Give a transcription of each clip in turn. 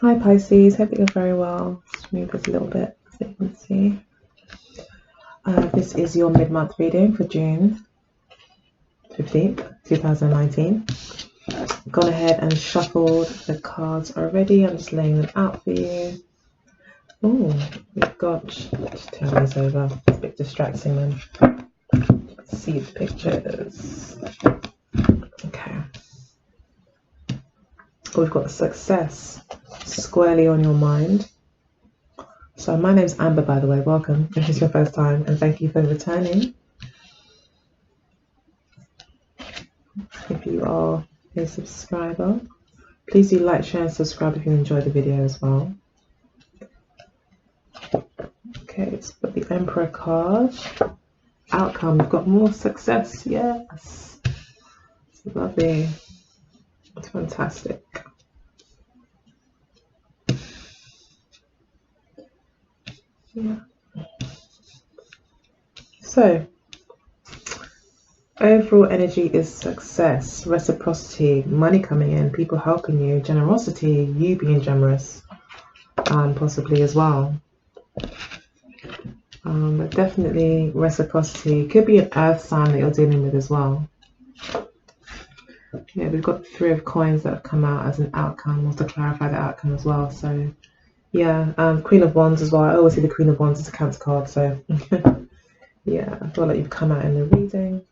Hi Pisces, hope that you're very well. Just move this a little bit so you can see. This is your mid-month reading for June 15th, 2019. I've gone ahead and shuffled the cards already. I'm just laying them out for you. Oh, we've got, just turn these over, it's a bit distracting then. Let's see the pictures. Okay. We've got success squarely on your mind. So my name's Amber, by the way. Welcome if it's your first time, and thank you for returning. If you are a subscriber, please do like, share, and subscribe if you enjoyed the video as well. Okay, let's put the Emperor card. Outcome, we've got more success. Yes, it's lovely. It's fantastic. Yeah. So, overall energy is success, reciprocity, money coming in, people helping you, generosity, you being generous, possibly as well. But definitely reciprocity. Could be an earth sign that you're dealing with as well. Yeah, we've got 3 of coins that have come out as an outcome, or to clarify the outcome as well. So yeah, Queen of Wands as well. I always see the Queen of Wands as a Cancer card, so yeah, I feel like you've come out in the reading.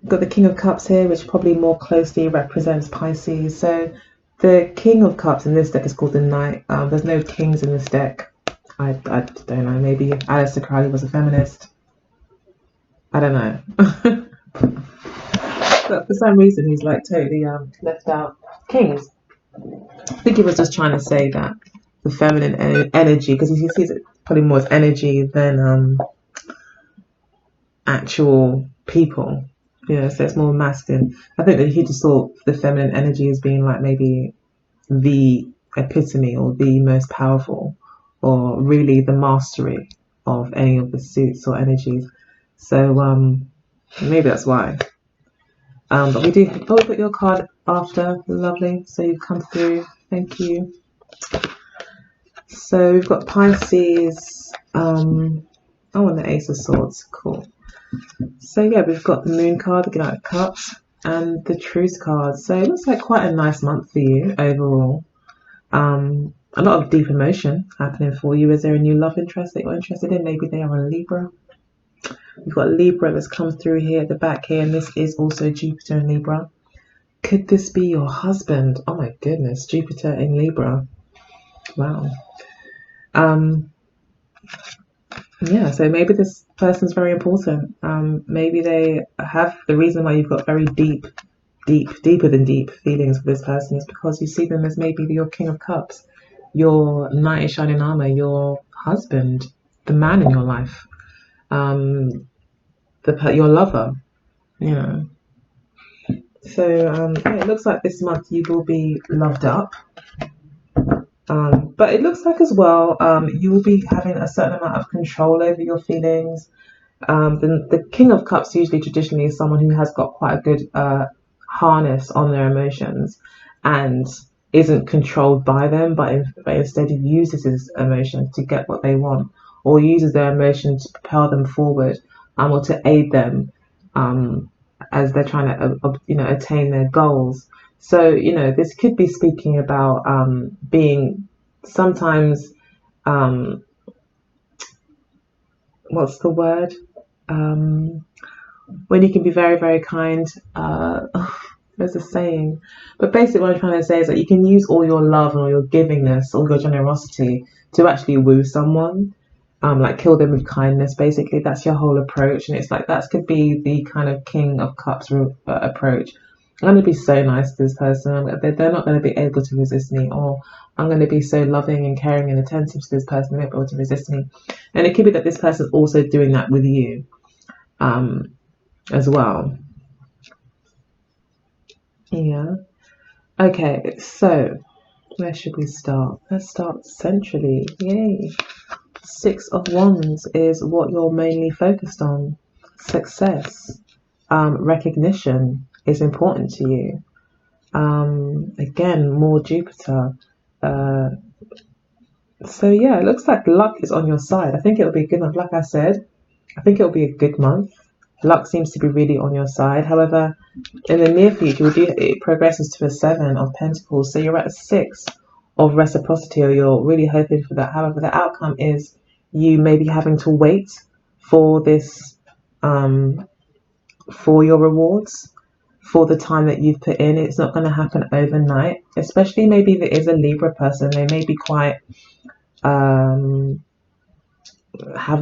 We've got the King of Cups here, which probably more closely represents Pisces. So the King of Cups in this deck is called the Knight. There's no kings in this deck. I don't know, maybe Aleister Crowley was a feminist. I don't know. But for some reason he's like totally left out kings. I think he was just trying to say that the feminine energy, because he sees it probably more as energy than actual people. Yeah, so it's more masculine. I think that he just saw the feminine energy as being like maybe the epitome or the most powerful, or really the mastery of any of the suits or energies. So maybe that's why. But we do have, oh, we got your card after. Lovely. So you've come through. Thank you. So we've got Pisces. And the Ace of Swords. Cool. So yeah, we've got the Moon card, the Knight of Cups, and the Truce card. So it looks like quite a nice month for you overall. A lot of deep emotion happening for you. Is there a new love interest that you're interested in? Maybe they are a Libra. We've got Libra that's come through here at the back here, and this is also Jupiter in Libra. Could this be your husband? Oh my goodness, Jupiter in Libra. Wow. Yeah, so maybe this person's very important. Maybe they have the reason why you've got very deeper than deep feelings for this person is because you see them as maybe your King of Cups, your Knight in Shining Armor, your husband, the man in your life, your lover, you know. So yeah, it looks like this month you will be loved up. But it looks like as well you will be having a certain amount of control over your feelings. The King of Cups usually traditionally is someone who has got quite a good harness on their emotions and isn't controlled by them, but instead uses his emotions to get what they want, or uses their emotions to propel them forward, or to aid them as they're trying to attain their goals. So this could be speaking about being sometimes what's the word, when you can be very, very kind. There's a saying, but basically what I'm trying to say is that you can use all your love and all your givingness, all your generosity to actually woo someone, like kill them with kindness. Basically, that's your whole approach, and it's like that could be the kind of King of Cups approach. I'm going to be so nice to this person. They're not going to be able to resist me, or I'm going to be so loving and caring and attentive to this person, they're not able to resist me. And it could be that this person is also doing that with you as well. Yeah. Okay, so where should we start? Let's start centrally. Yay. 6 of Wands is what you're mainly focused on. Success. Recognition is important to you. Again, more Jupiter. So yeah, it looks like luck is on your side. I think it'll be a good month. Like I said, I think it'll be a good month. Luck seems to be really on your side. However, in the near future, it progresses to a 7 of Pentacles. So you're at a 6 of reciprocity, or you're really hoping for that. However, the outcome is you may be having to wait for this, for your rewards, for the time that you've put in. It's not going to happen overnight, especially maybe if it is a Libra person. They may be quite, have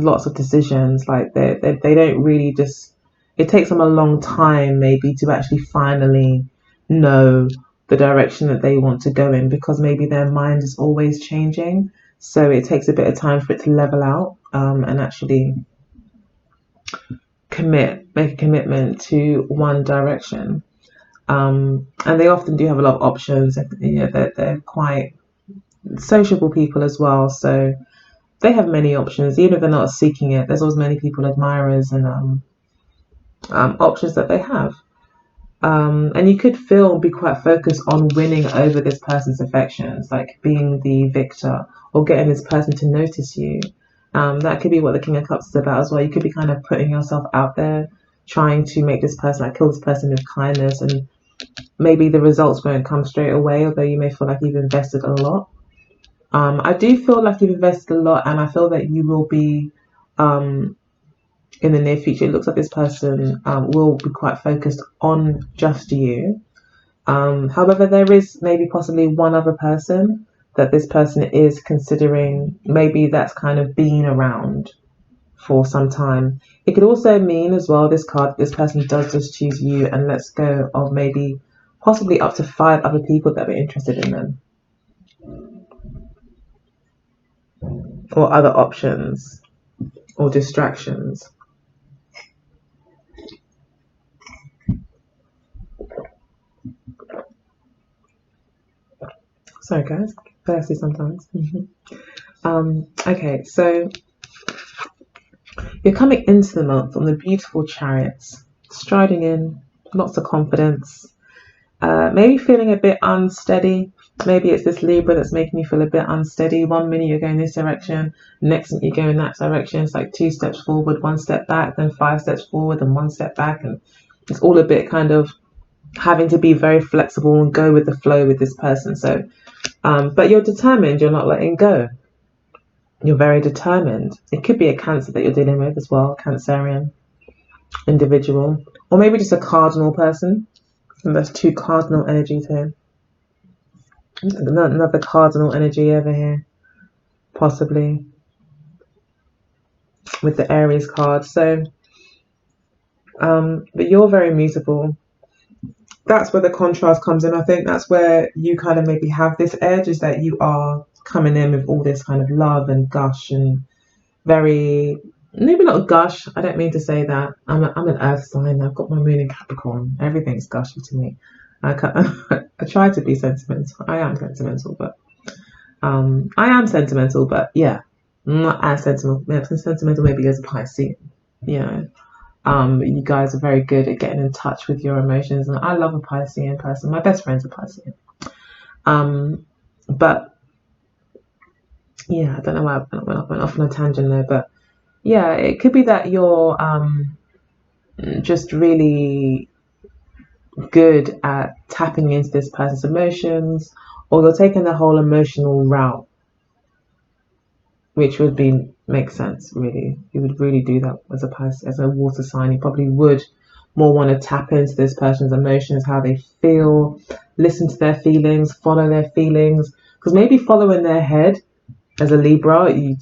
lots of decisions. Like they don't really just, it takes them a long time maybe to actually finally know the direction that they want to go in, because maybe their mind is always changing. So it takes a bit of time for it to level out, and actually make a commitment to one direction. And they often do have a lot of options. You know, they're quite sociable people as well. So they have many options, even if they're not seeking it. There's always many people, admirers, and options that they have. And you could be quite focused on winning over this person's affections, like being the victor or getting this person to notice you. That could be what the King of Cups is about as well. You could be kind of putting yourself out there, trying to make this person, like, kill this person with kindness, and maybe the results won't come straight away, although you may feel like you've invested a lot. I do feel like you've invested a lot, and I feel that you will be, in the near future, it looks like this person will be quite focused on just you. However, there is maybe possibly one other person that this person is considering. Maybe that's kind of been around for some time. It could also mean as well, this person does just choose you and lets go of maybe possibly up to 5 other people that were interested in them, or other options or distractions. Sorry guys, thirsty sometimes. Okay, so you're coming into the month on the beautiful Chariots, striding in, lots of confidence, maybe feeling a bit unsteady. Maybe it's this Libra that's making you feel a bit unsteady. One minute you're going this direction, next minute you're going that direction. It's like 2 steps forward, 1 step back, then 5 steps forward and 1 step back. And it's all a bit kind of having to be very flexible and go with the flow with this person. So, but you're determined, you're not letting go. You're very determined. It could be a Cancer that you're dealing with as well, Cancerian individual, or maybe just a cardinal person. And there's 2 cardinal energies here. Another cardinal energy over here, possibly, with the Aries card. So, but you're very mutable. That's where the contrast comes in. I think that's where you kind of maybe have this edge, is that you are coming in with all this kind of love and gush, and very, maybe not gush, I don't mean to say that. I'm an earth sign. I've got my moon in Capricorn. Everything's gushy to me. I try to be sentimental. I am sentimental, but yeah, not as sentimental. Sentimental maybe as a Pisces, you know. You guys are very good at getting in touch with your emotions, and I love a Piscean person. My best friend's a Piscean. But yeah, I don't know why I went off on a tangent there, but yeah, it could be that you're just really good at tapping into this person's emotions, or you're taking the whole emotional route, which would make sense. Really, you would really do that as a Pisces, as a water sign. You probably would more want to tap into this person's emotions, how they feel, listen to their feelings, follow their feelings, because maybe following their head as a Libra, you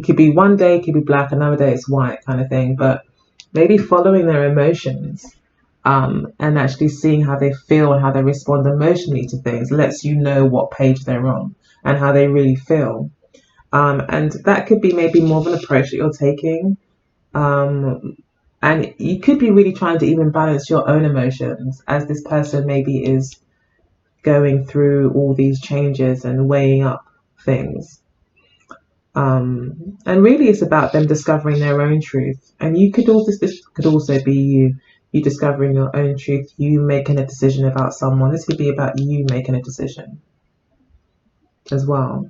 could be, one day it could be black, another day it's white kind of thing, but maybe following their emotions, and actually seeing how they feel and how they respond emotionally to things, lets you know what page they're on and how they really feel. And that could be maybe more of an approach that you're taking. And you could be really trying to even balance your own emotions, as this person maybe is going through all these changes and weighing up things. And really it's about them discovering their own truth. And this could also be you discovering your own truth, you making a decision about someone. This could be about you making a decision. as well.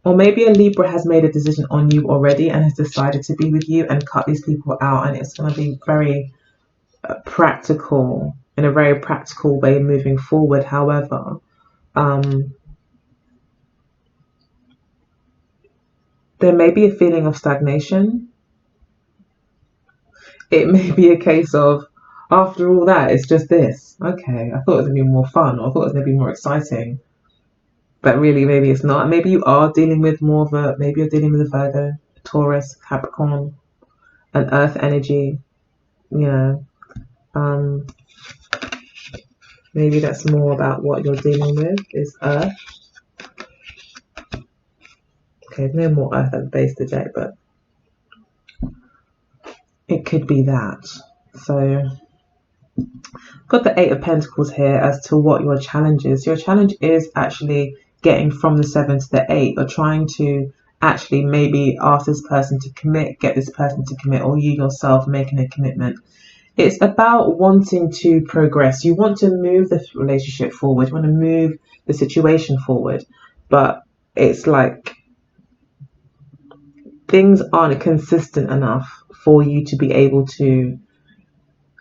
Or maybe a Libra has made a decision on you already and has decided to be with you and cut these people out, and it's going to be very practical, in a very practical way moving forward. However, there may be a feeling of stagnation. It may be a case of, after all that, it's just this. Okay, I thought it was going to be more fun, or I thought it was going to be more exciting. But really, maybe it's not. Maybe you are dealing with more of a, maybe you're dealing with a Virgo, Taurus, Capricorn, an Earth energy. Maybe that's more about what you're dealing with is Earth. Okay, no more Earth at the base today, but it could be that. So, got the Eight of Pentacles here as to what your challenge is. Your challenge is actually getting from the 7 to the 8, or trying to actually maybe ask this person to commit, get this person to commit, or you yourself making a commitment. It's about wanting to progress. You want to move the relationship forward. You want to move the situation forward. But it's like things aren't consistent enough for you to be able to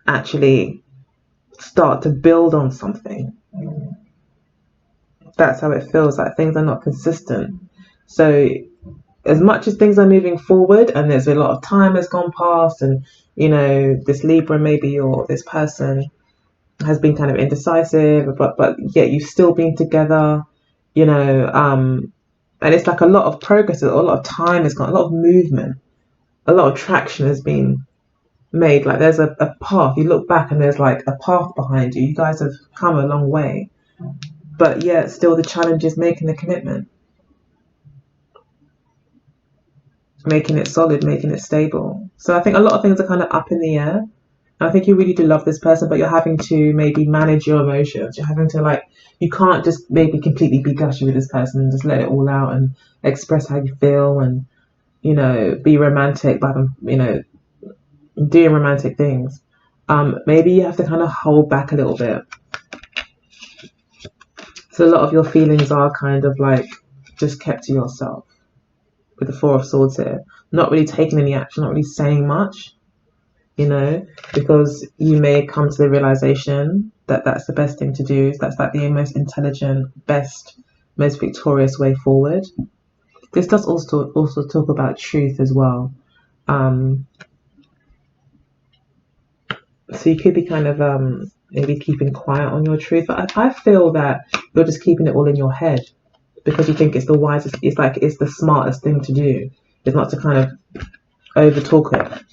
actually start to build on something. That's how it feels, like things are not consistent. So as much as things are moving forward and there's a lot of time has gone past, and this Libra maybe, or this person has been kind of indecisive, but yet you've still been together, and it's like a lot of progress, a lot of time has gone, a lot of movement, a lot of traction has been made. Like there's a path, you look back and there's like a path behind you. You guys have come a long way, but yet still the challenge is making the commitment, making it solid, making it stable. So I think a lot of things are kind of up in the air. I think you really do love this person, but you're having to maybe manage your emotions. You're having to you can't just maybe completely be gushy with this person and just let it all out and express how you feel and, be romantic by them, doing romantic things. Maybe you have to kind of hold back a little bit. So a lot of your feelings are kind of just kept to yourself. With the Four of Swords here, not really taking any action, not really saying much, because you may come to the realization that that's the best thing to do. That's like the most intelligent, best, most victorious way forward. This does also talk about truth as well. So you could be kind of maybe keeping quiet on your truth, but I feel that you're just keeping it all in your head because you think it's the wisest, it's the smartest thing to do. It's not to kind of over talk it.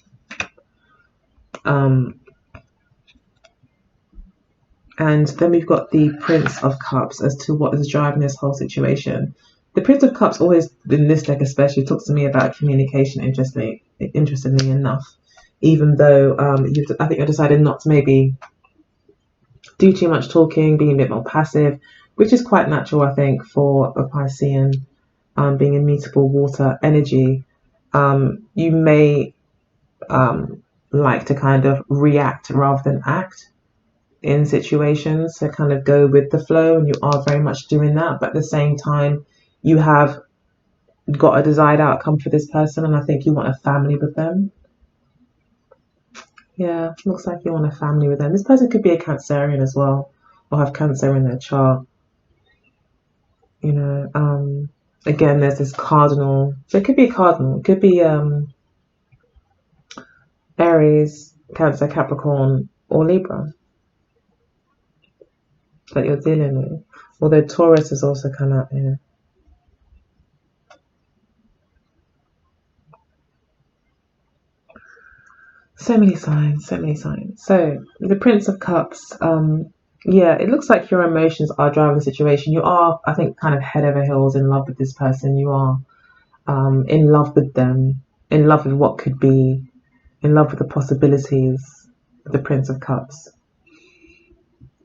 And then we've got the Prince of Cups as to what is driving this whole situation. The Prince of Cups always, in this deck especially, talks to me about communication, interestingly enough. Even though I think you decided not to maybe do too much talking, being a bit more passive, which is quite natural, I think, for a Piscean, being immutable water energy. You may like to kind of react rather than act in situations, so kind of go with the flow, and you are very much doing that, but at the same time you have got a desired outcome for this person, and I think you want a family with them. Yeah, looks like you want a family with them. This person could be a Cancerian as well, or have Cancer in their chart. Again, there's this cardinal, so it could be a cardinal, it could be Aries, Cancer, Capricorn, or Libra that you're dealing with. Although Taurus has also come out here. So many signs, so many signs. So the Prince of Cups, yeah, it looks like your emotions are driving the situation. You are, I think, kind of head over heels in love with this person. You are in love with them, in love with what could be, in love with the possibilities of the Prince of Cups.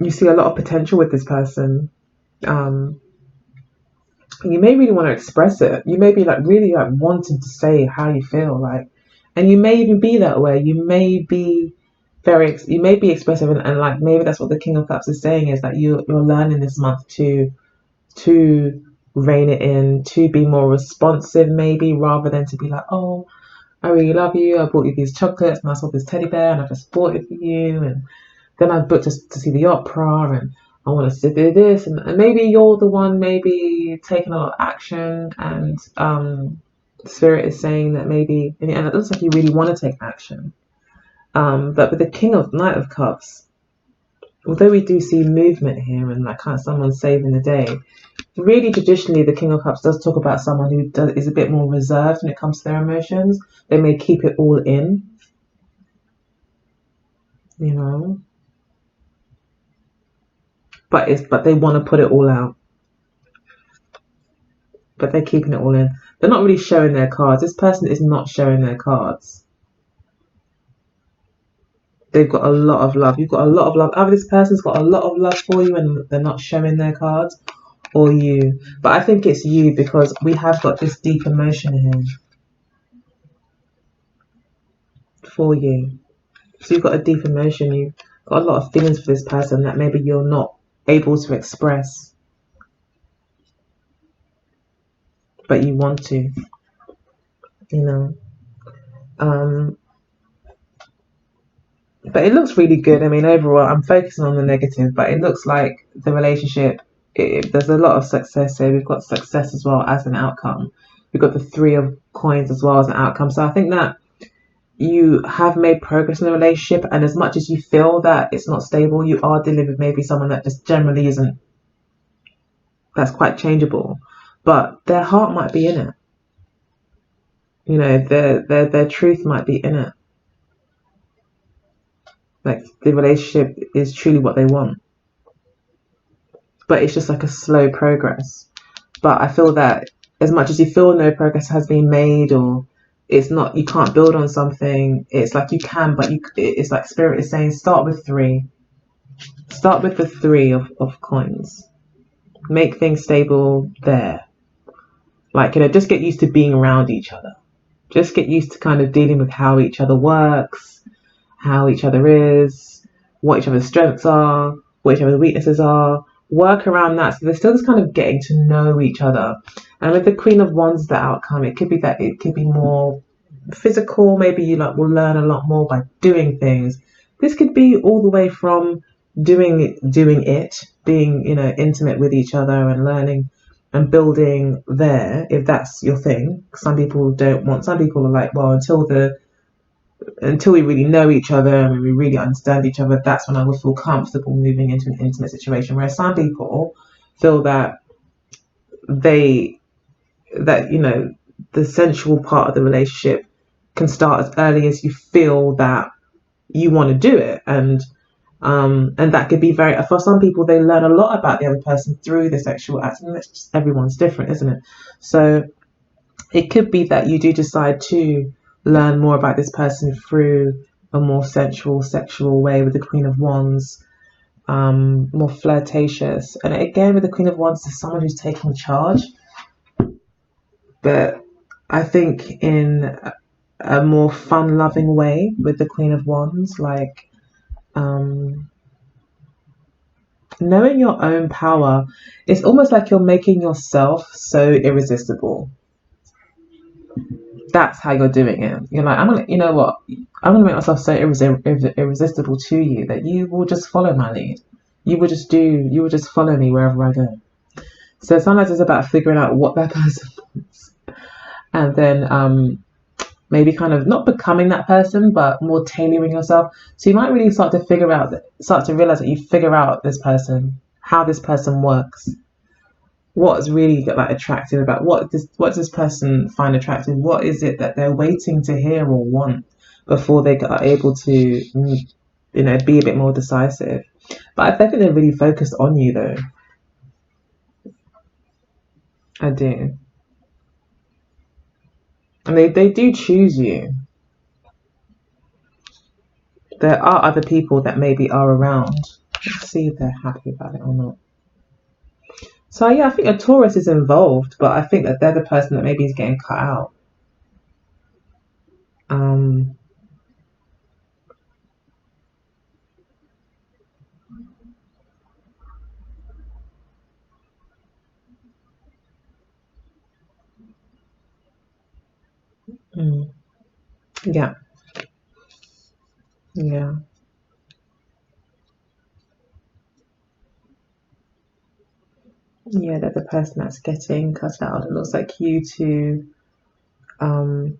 You see a lot of potential with this person. You may really want to express it. You may be really wanting to say how you feel, and you may even be that way. You may be you may be expressive, and like maybe that's what the King of Cups is saying, is that you're learning this month to rein it in, to be more responsive, maybe, rather than to be like, oh, I really love you, I bought you these chocolates and I saw this teddy bear and I just bought it for you, and then I booked us to see the opera, and I want us to do this, and maybe you're the one maybe taking a lot of action, and Spirit is saying that maybe, and it looks like you really want to take action. But with the Knight of Cups, although we do see movement here and like kind of someone saving the day, really traditionally the King of Cups does talk about someone who is a bit more reserved when it comes to their emotions. They may keep it all in, you know, but they want to put it all out. But they're keeping it all in. They're not really showing their cards. This person is not showing their cards. They've got a lot of love. You've got a lot of love. Either this person's got a lot of love for you and they're not showing their cards, or you. But I think it's you, because we have got this deep emotion here for you. So you've got a deep emotion. You've got a lot of feelings for this person that maybe you're not able to express, but you want to, you know. But it looks really good. I mean, overall, I'm focusing on the negative, but it looks like the relationship, there's a lot of success here. We've got success as well as an outcome. We've got the Three of Coins as well as an outcome. So I think that you have made progress in the relationship, and as much as you feel that it's not stable, you are dealing with maybe someone that just generally isn't, that's quite changeable, but their heart might be in it. You know, their truth might be in it. Like the relationship is truly what they want, but it's just like a slow progress. But I feel that as much as you feel no progress has been made, or it's not, you can't build on something, it's like you can, but it's like Spirit is saying, start with three. Start with the Three of Coins. Make things stable there. Like, you know, just get used to being around each other. Just get used to kind of dealing with how each other works, how each other is, what each other's strengths are, what each other's weaknesses are. Work around that. So they're still just kind of getting to know each other. And with the Queen of Wands, the outcome, it could be that it could be more physical. Maybe you like will learn a lot more by doing things. This could be all the way from doing it, being, you know, intimate with each other and learning and building there, if that's your thing. Some people don't want, some people are like, well, until we really know each other and we really understand each other, that's when I would feel comfortable moving into an intimate situation. Whereas some people feel that you know, the sensual part of the relationship can start as early as you feel that you want to do it, and that could be very, for some people, they learn a lot about the other person through the sexual act, and that's just, everyone's different, isn't it? So it could be that you do decide to learn more about this person through a more sensual, sexual way with the Queen of Wands, more flirtatious. And again, with the Queen of Wands, is someone who's taking charge, but I think in a more fun-loving way with the Queen of Wands, like knowing your own power. It's almost like you're making yourself so irresistible. That's how you're doing it. You're like, you know what? I'm gonna make myself so irresistible to you that you will just follow my lead. You will just follow me wherever I go. So sometimes it's about figuring out what that person wants, and then maybe kind of not becoming that person, but more tailoring yourself. So you might really start to realize that you figure out this person, how this person works, what's really like attractive about what does this person find attractive, what is it that they're waiting to hear or want before they are able to, you know, be a bit more decisive. But I think they're really focused on you, though. I do. And they do choose you. There are other people that maybe are around. Let's see if they're happy about it or not. So yeah, I think a Taurus is involved, but I think that they're the person that maybe is getting cut out. Mm. Yeah. Yeah. Yeah, they're the person that's getting cut out. It looks like you two um,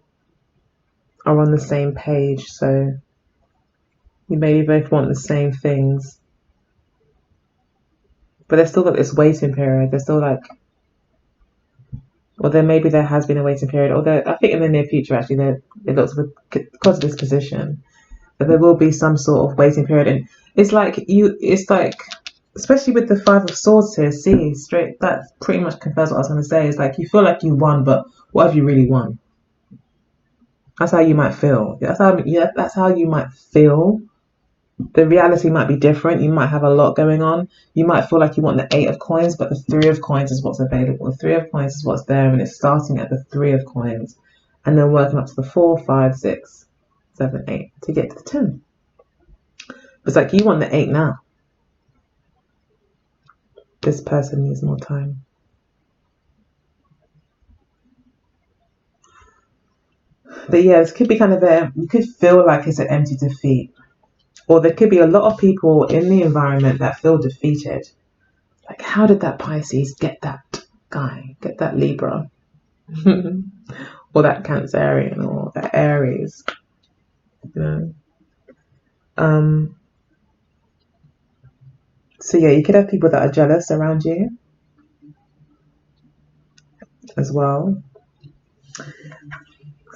are on the same page, so you maybe both want the same things, but they've still got this waiting period. They're still like, well, then maybe there has been a waiting period, although I think in the near future, actually, it looks because of this position that there will be some sort of waiting period. And it's like, especially with the Five of Swords here, see, straight, that pretty much confirms what I was going to say. It's like you feel like you won, but what have you really won? That's how you might feel. That's how you might feel. The reality might be different. You might have a lot going on. You might feel like you want the Eight of Coins, but the Three of Coins is what's available. The Three of Coins is what's there, and it's starting at the Three of Coins, and then working up to the 4, 5, 6, 7, 8 to get to the 10. It's like you want the 8 now. This person needs more time. But yeah, it could be kind of you could feel like it's an empty defeat. Or there could be a lot of people in the environment that feel defeated. Like, how did that Pisces get that guy, get that Libra, or that Cancerian, or that Aries? You know. So yeah, you could have people that are jealous around you as well.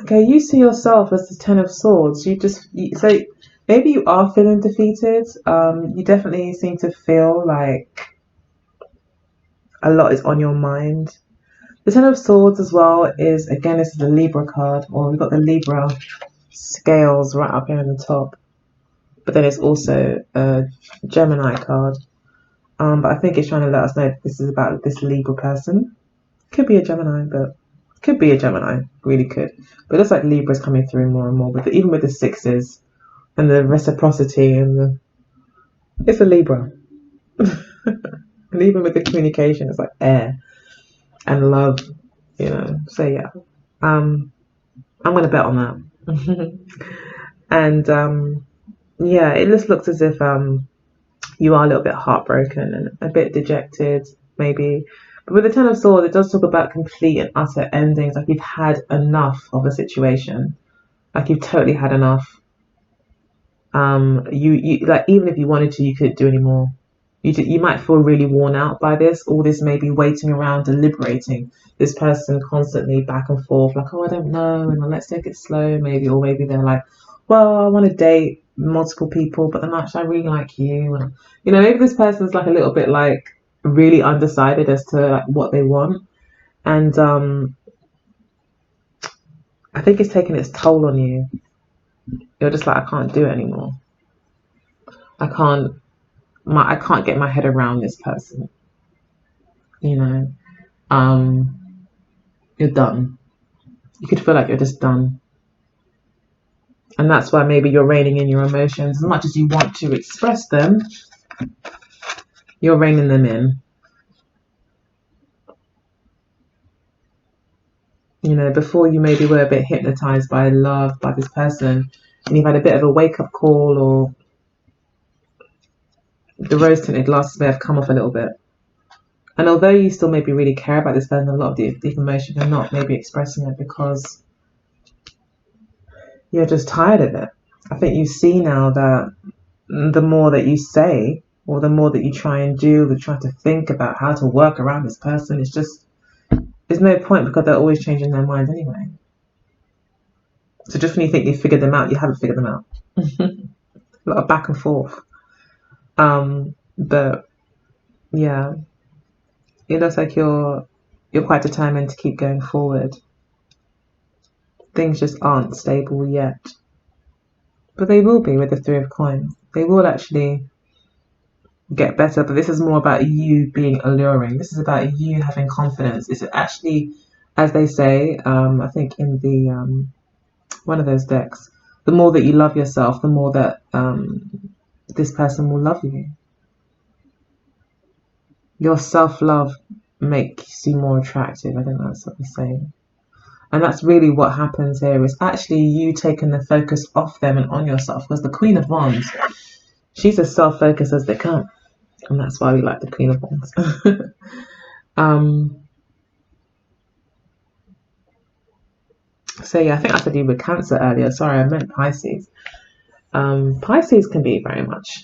Okay, you see yourself as the Ten of Swords. So maybe you are feeling defeated. You definitely seem to feel like a lot is on your mind. The Ten of Swords as well is, again, this is the Libra card, or we've got the Libra scales right up here on the top. But then it's also a Gemini card. But I think it's trying to let us know this is about this Libra person. Could be a Gemini, but could be a Gemini. Really could. But it looks like Libra's coming through more and more, even with the sixes and the reciprocity and it's a Libra. And even with the communication, it's like air and love, So yeah, I'm gonna bet on that. And yeah, it just looks as if you are a little bit heartbroken and a bit dejected, maybe. But with the Ten of Swords, it does talk about complete and utter endings. Like you've had enough of a situation. Like you've totally had enough. You like, even if you wanted to, you couldn't do anymore. You might feel really worn out by this. All this maybe waiting around, deliberating. This person constantly back and forth, like, oh, I don't know, and let's take it slow, maybe. Or maybe they're like, well, I want to date multiple people, but then actually I really like you. And, maybe this person's like a little bit like really undecided as to like what they want. And I think it's taking its toll on you. You're just like, I can't do it anymore. I can't get my head around this person. You're done. You could feel like you're just done. And that's why maybe you're reining in your emotions. As much as you want to express them, you're reining them in. Before you maybe were a bit hypnotized by love, by this person, and you've had a bit of a wake-up call, or the rose-tinted glasses may have come off a little bit. And although you still maybe really care about this person, a lot of the emotion, you're not maybe expressing it because you're just tired of it. I think you see now that the more that you say, or the more that you try and do, the try to think about how to work around this person, there's no point because they're always changing their minds anyway. So just when you think you've figured them out, you haven't figured them out. A lot of back and forth. But yeah, it looks like you're quite determined to keep going forward. Things just aren't stable yet. But they will be with the Three of Coins. They will actually get better, but this is more about you being alluring. This is about you having confidence. It's actually, as they say, I think in the one of those decks, the more that you love yourself, the more that this person will love you. your self-love makes you more attractive. I think that's what they're saying. And that's really what happens here, is actually you taking the focus off them and on yourself. Because the Queen of Wands, she's as self-focused as they come. And that's why we like the Queen of Wands. So yeah, I think I said you were Cancer earlier. Sorry, I meant Pisces. Pisces can be very much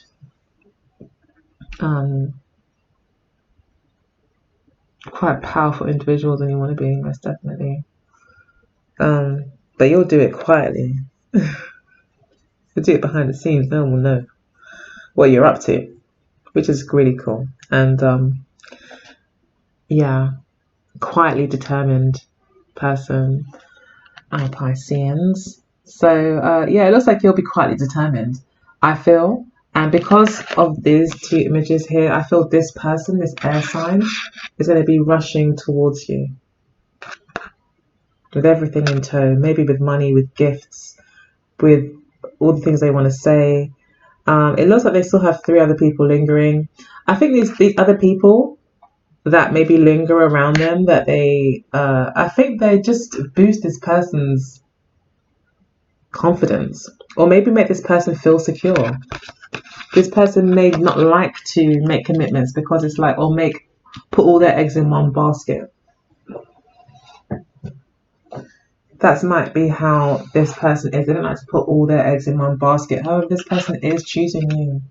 quite powerful individuals when you want to be, most definitely. But you'll do it quietly. You'll do it behind the scenes. No one will know what you're up to, which is really cool. And yeah, quietly determined person, Pisceans. So yeah, it looks like you'll be quietly determined, I feel. And because of these two images here, I feel this person, this air sign, is going to be rushing towards you with everything in tow, maybe with money, with gifts, with all the things they want to say. It looks like they still have 3 other people lingering. I think these other people that maybe linger around them, that I think they just boost this person's confidence, or maybe make this person feel secure. This person may not like to make commitments because it's like, or put all their eggs in one basket. That might be how this person is. They don't like to put all their eggs in one basket. However, this person is choosing you.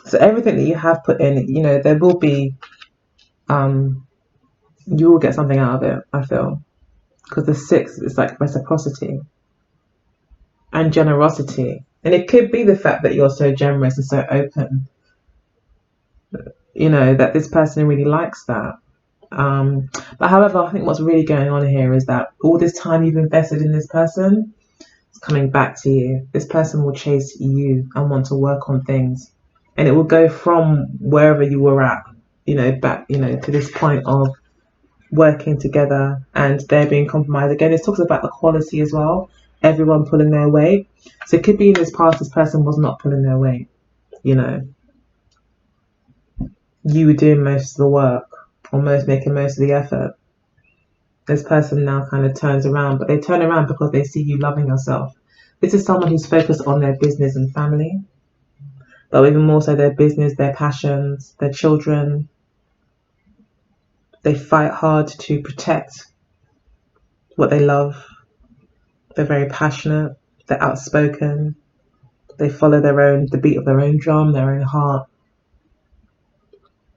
So everything that you have put in, you know, there will be, you will get something out of it, I feel. Because the 6 is like reciprocity and generosity. And it could be the fact that you're so generous and so open, you know, that this person really likes that. But however, I think what's really going on here is that all this time you've invested in this person is coming back to you. This person will chase you and want to work on things, and it will go from wherever you were at, you know, back, you know, to this point of working together and there being compromise. Again, it talks about the quality as well, everyone pulling their weight. So it could be in this past this person was not pulling their weight, you know, you were doing most of the work, almost making most of the effort. This person now kind of turns around, but they turn around because they see you loving yourself. This is someone who's focused on their business and family, but even more so their business, their passions, their children. They fight hard to protect what they love. They're very passionate. They're outspoken. They follow the beat of their own drum, their own heart.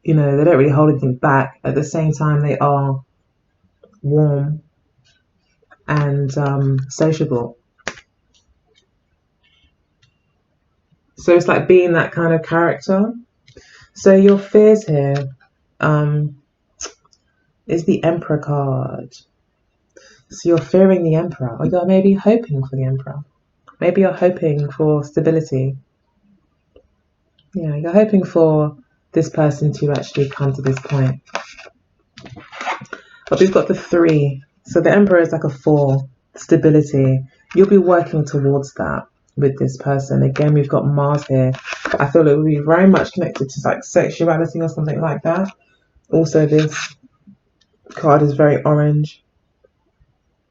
You know, they don't really hold anything back. At the same time, they are warm and sociable. So it's like being that kind of character. So your fears here is the Emperor card. So you're fearing the Emperor, or you're maybe hoping for the Emperor. Maybe you're hoping for stability. Yeah, you're hoping for this person to actually come to this point. But we've got the 3. So the Emperor is like a 4, stability. You'll be working towards that with this person. Again, we've got Mars here. I feel it will be very much connected to like sexuality or something like that. Also, this card is very orange.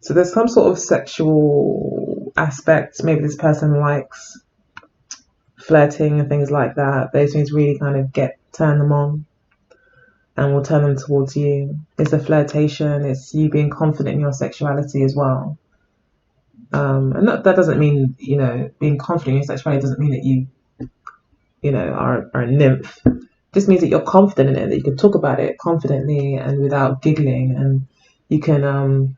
So there's some sort of sexual aspect. Maybe this person likes flirting and things like that. Those things really kind of turn them on and will turn them towards you. It's a flirtation. It's you being confident in your sexuality as well. And that doesn't mean, you know, being confident in your sexuality doesn't mean that you know, are a nymph. It just means that you're confident in it, that you can talk about it confidently and without giggling, and you can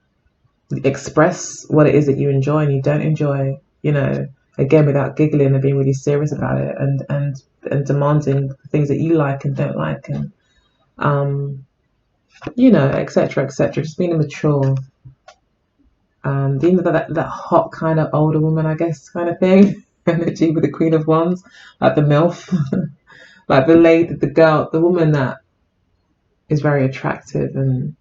express what it is that you enjoy and you don't enjoy, you know, again, without giggling and being really serious about it, and demanding things that you like and don't like, and you know, etc., etc. Just being mature. You know, that hot kind of older woman, I guess, kind of thing. Energy with the Queen of Wands, like the MILF, like the lady, the girl, the woman that is very attractive and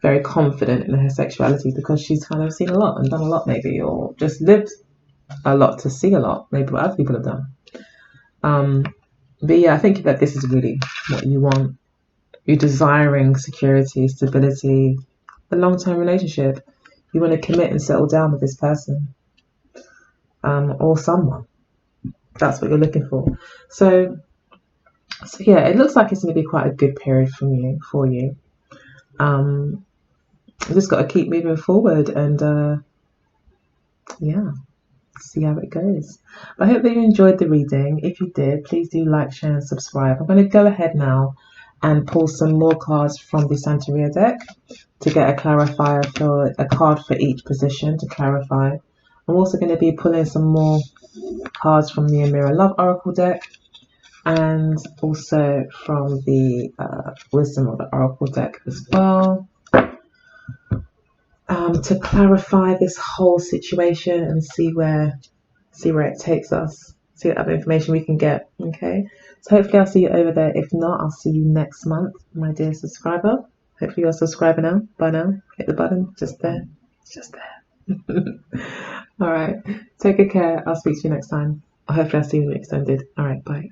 very confident in her sexuality because she's kind of seen a lot and done a lot, maybe, or just lived a lot to see a lot, maybe what other people have done. But yeah, I think that this is really what you want. You're desiring security, stability, a long-term relationship. You want to commit and settle down with this person, or someone. That's what you're looking for. So yeah, it looks like it's going to be quite a good period for you. You just got to keep moving forward and yeah, see how it goes. I hope that you enjoyed the reading. If you did, please do like, share, and subscribe. I'm going to go ahead now and pull some more cards from the Santeria deck to get a clarifier for a card for each position to clarify. I'm also going to be pulling some more cards from the Amira Love Oracle deck and also from the Wisdom of the Oracle deck as well, to clarify this whole situation and see where it takes us, see what other information we can get. Okay, so hopefully I'll see you over there. If not, I'll see you next month, my dear subscriber. Hopefully you're subscribing now. By now, hit the button just there. It's just there. All right, take good care. I'll speak to you next time. Hopefully I'll see you extended. All right, bye.